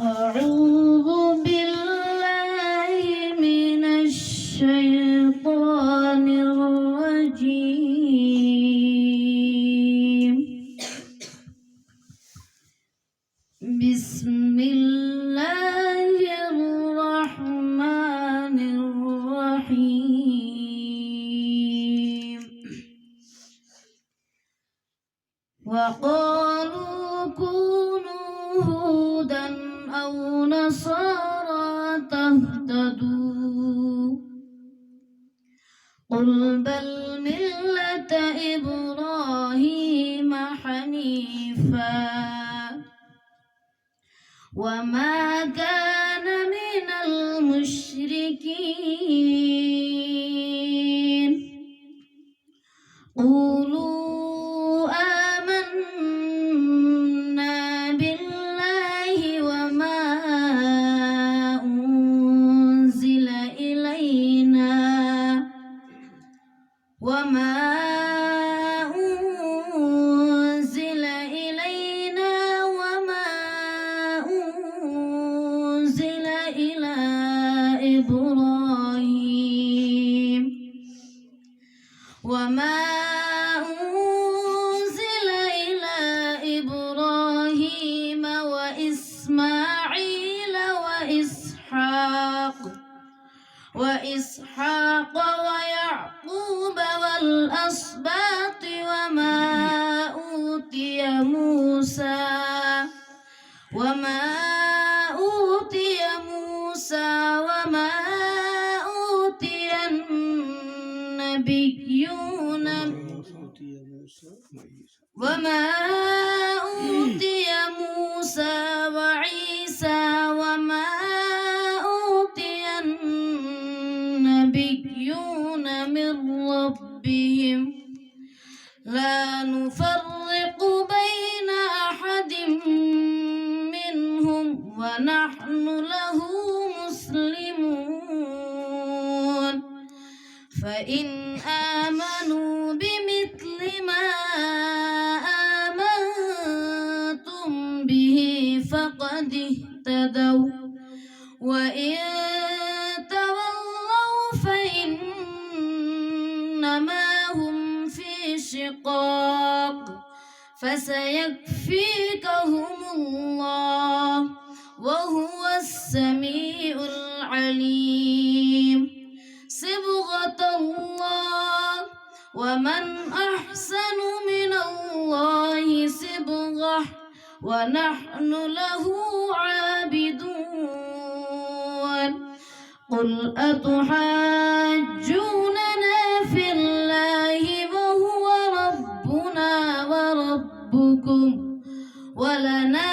أعوذ بالله من الشيطان الرجيم. بسم الله الرحمن الرحيم. وقالوا كونوا هودا أو نصارى تهتدوا قل بل ملة إبراهيم حنيفا وما كان من المشركين. قولوا آمنا بالله وما أنزل إلينا وما أنزل إلى إبراهيم وإسماعيل وإسحاق ويعقوب والأسباط وما أوتي موسى وما أوتي النبيون وعيسى وما أوتي النبيون من ربهم لا نفرق بين أحد منهم ونحن له مسلمون. فإن آمنوا بمثل ما آمنتم به فقد اهتدوا وإن تولوا فإنما هم في شقاق فسيكفيكهم الله وهو السميع العليم. صبغة الله ومن أحسن من الله صبغة ونحن له عابدون. قل أتحاجوننا في الله وهو ربنا وربكم ولنا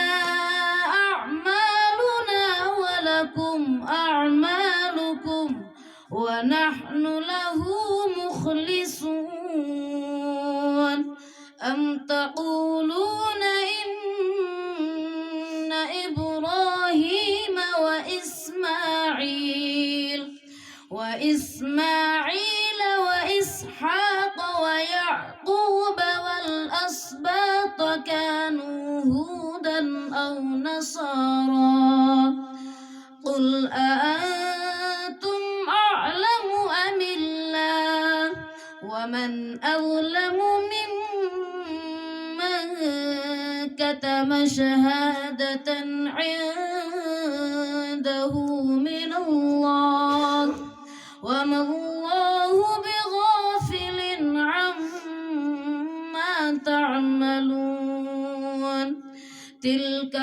أعمالنا ولكم أعمالكم ونحن له مخلصون. أم تقولون إن إبراهيم وإسماعيل وإسحاق ويعقوب والأسباط كانوا هودا أو نصارى قل أأنتم أعلم أم الله ومن أظلم ممن كتم شهادة عنده من الله وما الله بغافل عما تعملون. تلك